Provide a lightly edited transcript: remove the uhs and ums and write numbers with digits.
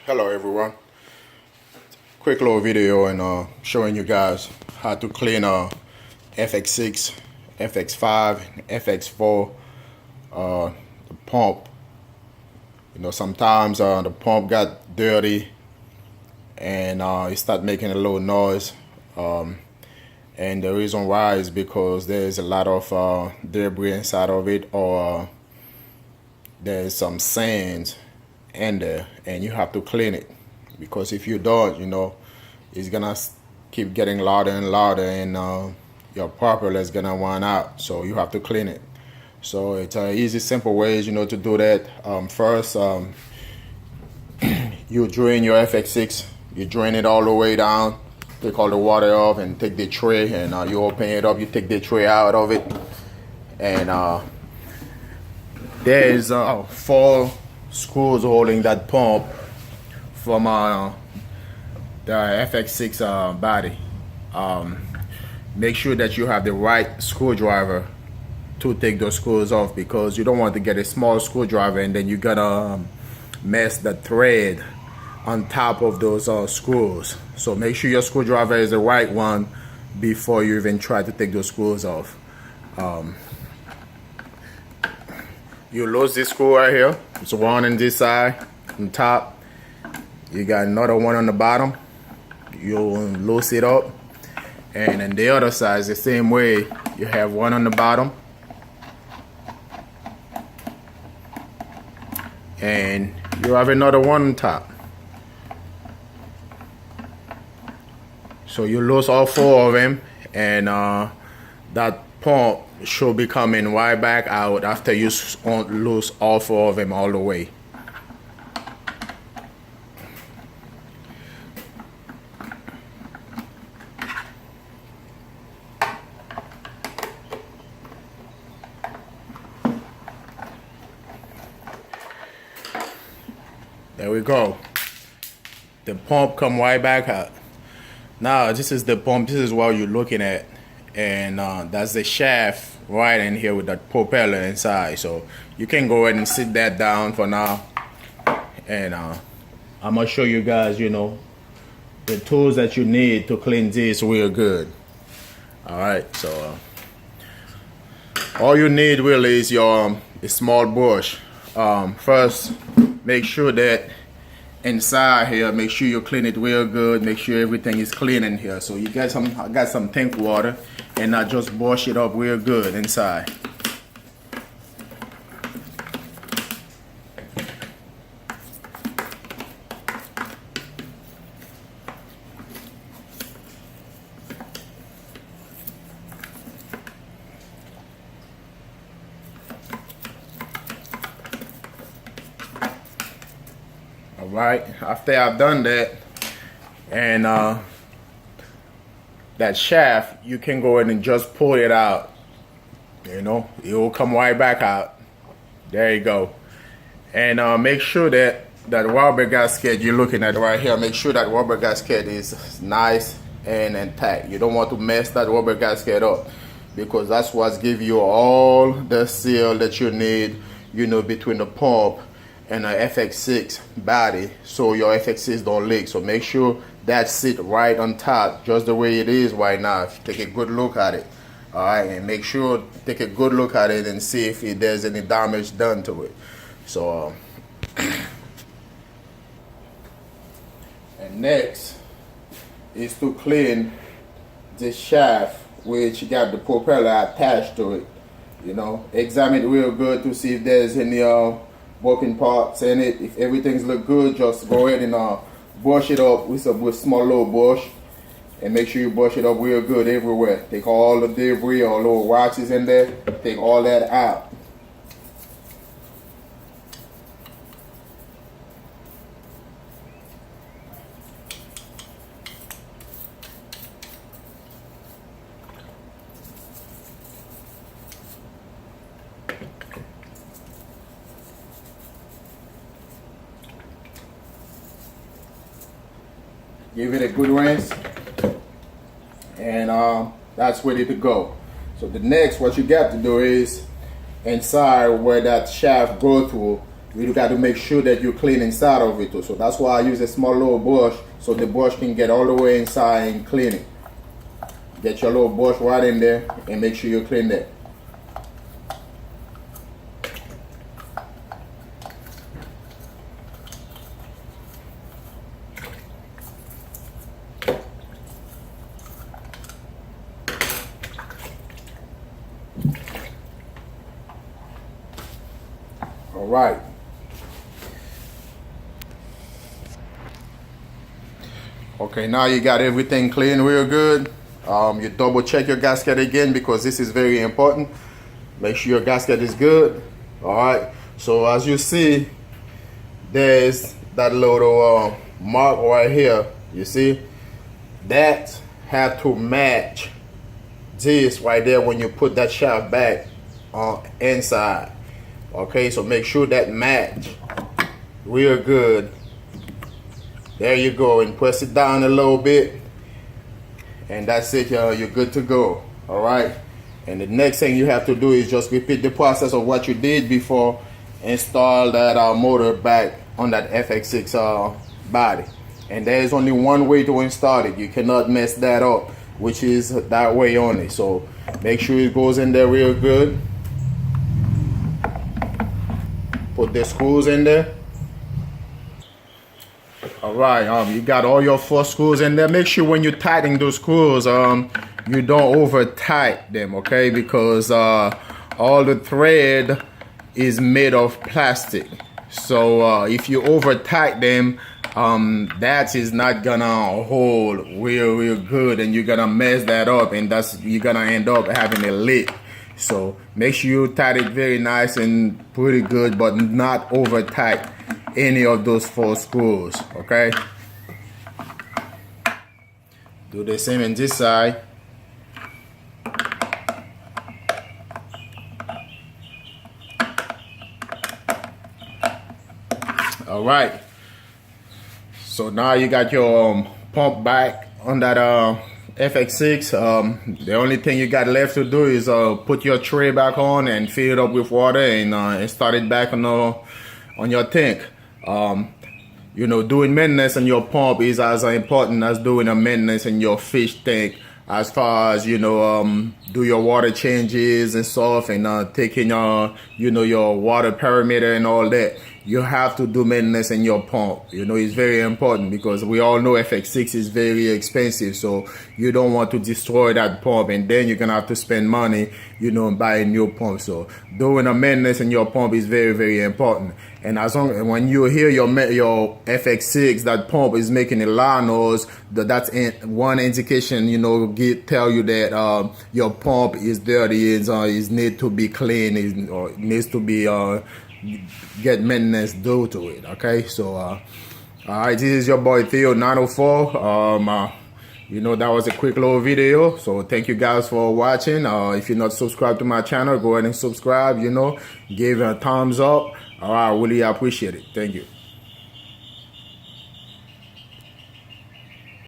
Hello everyone, quick little video and showing you guys how to clean FX6, FX5, FX4 the pump. You know, sometimes the pump got dirty and it start making a little noise, and the reason why is because there's a lot of debris inside of it, or there's some sand in there, and you have to clean it, because if you don't, you know, it's gonna keep getting louder and louder, and your propeller is gonna run out, so you have to clean it. So it's easy, simple ways, you know, to do that. First, you drain your FX6, you drain it all the way down, take all the water off, and take the tray, and you open it up, you take the tray out of it, and there's 4 screws holding that pump from the FX6 body. Make sure that you have the right screwdriver to take those screws off, because you don't want to get a small screwdriver and then you gotta mess the thread on top of those screws. So make sure your screwdriver is the right one before you even try to take those screws off. You lose this screw right here. It's one on this side, on top. You got another one on the bottom. You'll loose it up. And then the other side is the same way. You have one on the bottom. And you have another one on top. So you lose all 4 of them, and that pump should be coming right back out after you lose all 4 of them all the way. There we go. The pump come right back out. Now this is the pump. This is what you're looking at, and that's the shaft right in here with that propeller inside. So you can go ahead and sit that down for now, and I'm gonna show you guys, you know, the tools that you need to clean this real good. All right, so all you need really is your a small brush. First, make sure that inside here, make sure you clean it real good. Make sure everything is clean in here. So you got some, I got some tank water, and I just brush it up real good inside. Right after I've done that, and that shaft, you can go in and just pull it out. You know, it will come right back out. There you go. And make sure that that rubber gasket you're looking at right here, make sure that rubber gasket is nice and intact. You don't want to mess that rubber gasket up, because that's what's give you all the seal that you need, you know, between the pump and a FX6 body, so your FX6 don't leak. So make sure that sit right on top, just the way it is right now. If you take a good look at it, all right, and make sure take a good look at it and see if there's any damage done to it. So and next is to clean this shaft, which got the propeller attached to it. You know, examine it real good to see if there's any broken parts in it. If everything's look good, just go ahead and brush it up with a small little brush, and make sure you brush it up real good everywhere. Take all the debris or little rocks in there, take all that out. Give it a good rinse, and that's ready to go. So the next, what you got to do is inside where that shaft go through, you got to make sure that you clean inside of it too. So that's why I use a small little brush, so the brush can get all the way inside and clean it. Get your little brush right in there and make sure you clean that. All right. Okay, now you got everything clean real good. You double check your gasket again, because this is very important. Make sure your gasket is good. All right. So as you see, there's that little mark right here. You see, that have to match this right there when you put that shaft back inside. Okay, so make sure that match real good. There you go, and press it down a little bit, and that's it, y'all. You're good to go. All right, and the next thing you have to do is just repeat the process of what you did before. Install that motor back on that FX6 body, and there is only one way to install it. You cannot mess that up, which is that way only. So make sure it goes in there real good. Put the screws in there. All right, you got all your 4 screws in there. Make sure when you're tightening those screws, you don't over tight them, okay? Because all the thread is made of plastic. So if you over tight them, that is not gonna hold real good, and you're gonna mess that up, and you're gonna end up having a leak. So make sure you tight it very nice and pretty good, but not over tight any of those 4 screws. Okay, do the same on this side. All right, so now you got your pump back on that FX6. The only thing you got left to do is put your tray back on and fill it up with water, and start it back on your tank. You know, doing maintenance on your pump is as important as doing a maintenance in your fish tank, as far as, you know, do your water changes and stuff, and taking you know, your water parameter and all that. You have to do maintenance in your pump. You know, it's very important, because we all know FX6 is very expensive, so you don't want to destroy that pump, and then you're gonna have to spend money, you know, buy a new pump. So doing a maintenance in your pump is very important. And as long when you hear your FX6, that pump is making a loud noise, that's one indication, you know, tell you that your pump is dirty, is need to be clean, or needs to be get maintenance due to it. Okay, so all right, this is your boy Theo 904. You know, that was a quick little video, so thank you guys for watching. If you're not subscribed to my channel, go ahead and subscribe. You know, give it a thumbs up. All right, I really appreciate it. Thank you.